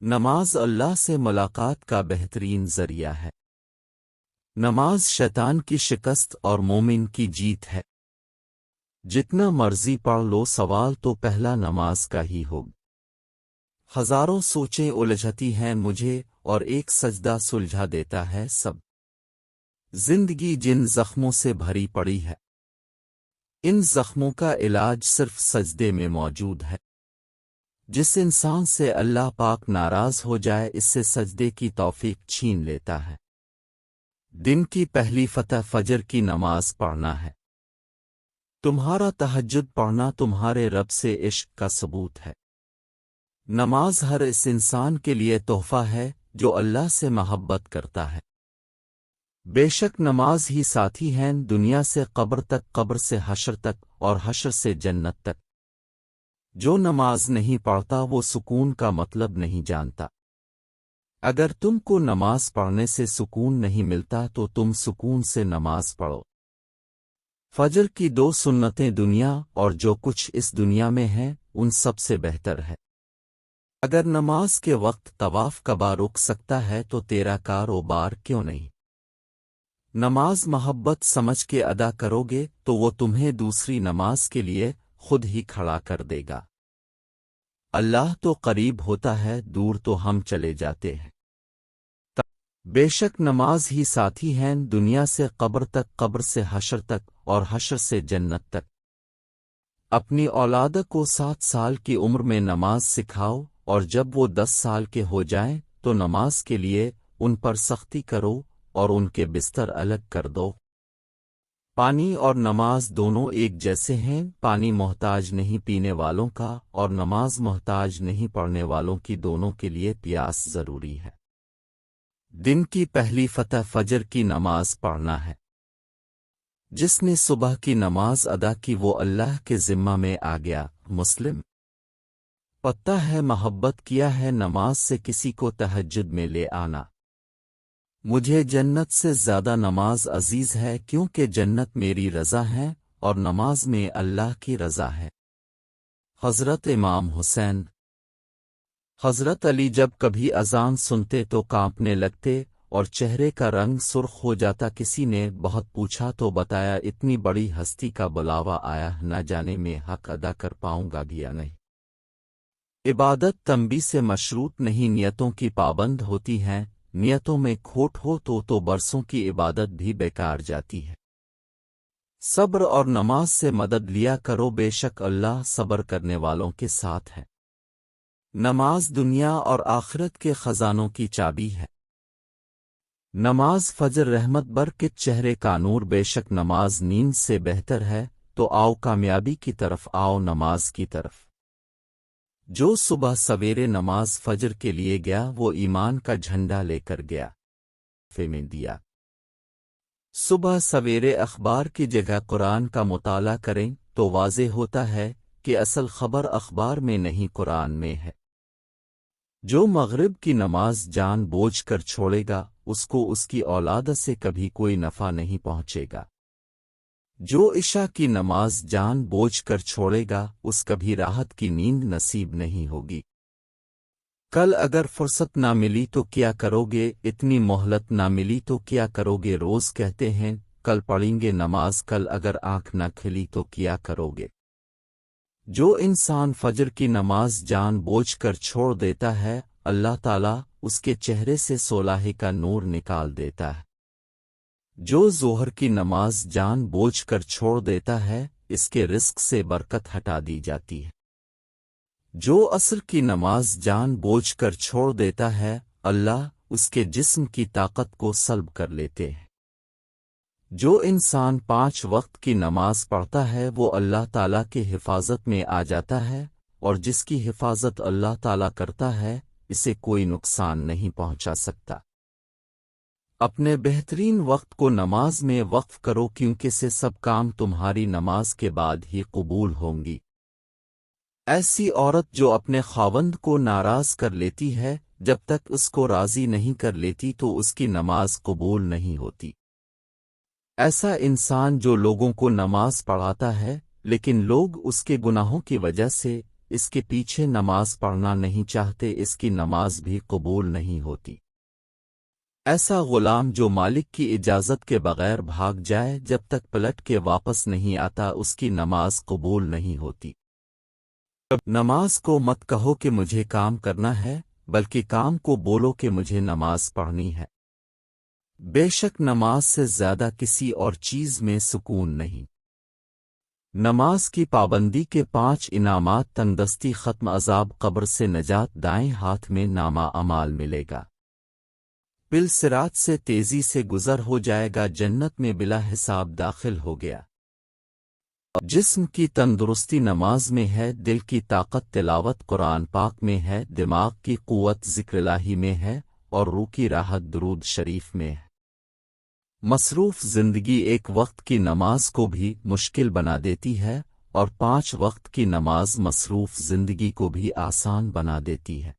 نماز اللہ سے ملاقات کا بہترین ذریعہ ہے۔ نماز شیطان کی شکست اور مومن کی جیت ہے۔ جتنا مرضی پڑھ لو سوال تو پہلا نماز کا ہی ہوگا۔ ہزاروں سوچیں الجھتی ہیں مجھے اور ایک سجدہ سلجھا دیتا ہے سب۔ زندگی جن زخموں سے بھری پڑی ہے، ان زخموں کا علاج صرف سجدے میں موجود ہے۔ جس انسان سے اللہ پاک ناراض ہو جائے اس سے سجدے کی توفیق چھین لیتا ہے۔ دن کی پہلی فتح فجر کی نماز پڑھنا ہے۔ تمہارا تہجد پڑھنا تمہارے رب سے عشق کا ثبوت ہے۔ نماز ہر اس انسان کے لیے تحفہ ہے جو اللہ سے محبت کرتا ہے۔ بے شک نماز ہی ساتھی ہیں دنیا سے قبر تک، قبر سے حشر تک اور حشر سے جنت تک۔ جو نماز نہیں پڑھتا وہ سکون کا مطلب نہیں جانتا۔ اگر تم کو نماز پڑھنے سے سکون نہیں ملتا تو تم سکون سے نماز پڑھو۔ فجر کی 2 سنتیں دنیا اور جو کچھ اس دنیا میں ہے ان سب سے بہتر ہے۔ اگر نماز کے وقت طواف کعبہ رک سکتا ہے تو تیرا کاروبار کیوں نہیں؟ نماز محبت سمجھ کے ادا کرو گے تو وہ تمہیں دوسری نماز کے لیے خود ہی کھڑا کر دے گا۔ اللہ تو قریب ہوتا ہے، دور تو ہم چلے جاتے ہیں۔ بے شک نماز ہی ساتھی ہیں دنیا سے قبر تک، قبر سے حشر تک اور حشر سے جنت تک۔ اپنی اولاد کو 7 سال کی عمر میں نماز سکھاؤ اور جب وہ 10 سال کے ہو جائیں تو نماز کے لیے ان پر سختی کرو اور ان کے بستر الگ کر دو۔ پانی اور نماز دونوں ایک جیسے ہیں۔ پانی محتاج نہیں پینے والوں کا اور نماز محتاج نہیں پڑھنے والوں کی، دونوں کے لیے پیاس ضروری ہے۔ دن کی پہلی فتح فجر کی نماز پڑھنا ہے۔ جس نے صبح کی نماز ادا کی وہ اللہ کے ذمہ میں آ گیا۔ مسلم۔ پتہ ہے محبت کیا ہے نماز سے کسی کو تہجد میں لے آنا۔ مجھے جنت سے زیادہ نماز عزیز ہے کیونکہ جنت میری رضا ہے اور نماز میں اللہ کی رضا ہے۔ حضرت امام حسین۔ حضرت علی جب کبھی اذان سنتے تو کانپنے لگتے اور چہرے کا رنگ سرخ ہو جاتا۔ کسی نے بہت پوچھا تو بتایا اتنی بڑی ہستی کا بلاوا آیا، نہ جانے میں حق ادا کر پاؤں گا بھی یا نہیں۔ عبادت تنبیہ سے مشروط نہیں، نیتوں کی پابند ہوتی ہیں۔ نیتوں میں کھوٹ ہو تو برسوں کی عبادت بھی بیکار جاتی ہے۔ صبر اور نماز سے مدد لیا کرو، بے شک اللہ صبر کرنے والوں کے ساتھ ہے۔ نماز دنیا اور آخرت کے خزانوں کی چابی ہے۔ نماز فجر رحمت برکت چہرے کا نور، بے شک نماز نیند سے بہتر ہے۔ تو آؤ کامیابی کی طرف، آؤ نماز کی طرف۔ جو صبح سویرے نماز فجر کے لیے گیا وہ ایمان کا جھنڈا لے کر گیا۔ میں دیا صبح سویرے اخبار کی جگہ قرآن کا مطالعہ کریں تو واضح ہوتا ہے کہ اصل خبر اخبار میں نہیں قرآن میں ہے۔ جو مغرب کی نماز جان بوجھ کر چھوڑے گا اس کو اس کی اولاد سے کبھی کوئی نفع نہیں پہنچے گا۔ جو عشاء کی نماز جان بوجھ کر چھوڑے گا اس کبھی راحت کی نیند نصیب نہیں ہوگی۔ کل اگر فرصت نہ ملی تو کیا کرو گے، اتنی مہلت نہ ملی تو کیا کرو گے، روز کہتے ہیں کل پڑھیں گے نماز، کل اگر آنکھ نہ کھلی تو کیا کرو گے۔ جو انسان فجر کی نماز جان بوجھ کر چھوڑ دیتا ہے اللہ تعالیٰ اس کے چہرے سے صلاحی کا نور نکال دیتا ہے۔ جو ظہر کی نماز جان بوجھ کر چھوڑ دیتا ہے اس کے رزق سے برکت ہٹا دی جاتی ہے۔ جو عصر کی نماز جان بوجھ کر چھوڑ دیتا ہے اللہ اس کے جسم کی طاقت کو سلب کر لیتے ہیں۔ جو انسان 5 وقت کی نماز پڑھتا ہے وہ اللہ تعالیٰ کے حفاظت میں آ جاتا ہے، اور جس کی حفاظت اللہ تعالیٰ کرتا ہے اسے کوئی نقصان نہیں پہنچا سکتا۔ اپنے بہترین وقت کو نماز میں وقف کرو کیونکہ سے سب کام تمہاری نماز کے بعد ہی قبول ہوں گی۔ ایسی عورت جو اپنے خاوند کو ناراض کر لیتی ہے جب تک اس کو راضی نہیں کر لیتی تو اس کی نماز قبول نہیں ہوتی۔ ایسا انسان جو لوگوں کو نماز پڑھاتا ہے لیکن لوگ اس کے گناہوں کی وجہ سے اس کے پیچھے نماز پڑھنا نہیں چاہتے، اس کی نماز بھی قبول نہیں ہوتی۔ ایسا غلام جو مالک کی اجازت کے بغیر بھاگ جائے جب تک پلٹ کے واپس نہیں آتا، اس کی نماز قبول نہیں ہوتی۔ نماز کو مت کہو کہ مجھے کام کرنا ہے، بلکہ کام کو بولو کہ مجھے نماز پڑھنی ہے۔ بے شک نماز سے زیادہ کسی اور چیز میں سکون نہیں۔ نماز کی پابندی کے 5 انعامات: تندرستی ختم، عذاب قبر سے نجات، دائیں ہاتھ میں نامہ اعمال ملے گا، پل صراط سے تیزی سے گزر ہو جائے گا، جنت میں بلا حساب داخل ہو گیا۔ جسم کی تندرستی نماز میں ہے، دل کی طاقت تلاوت قرآن پاک میں ہے، دماغ کی قوت ذکر الہی میں ہے، اور روح کی راحت درود شریف میں ہے۔ مصروف زندگی ایک وقت کی نماز کو بھی مشکل بنا دیتی ہے، اور 5 وقت کی نماز مصروف زندگی کو بھی آسان بنا دیتی ہے۔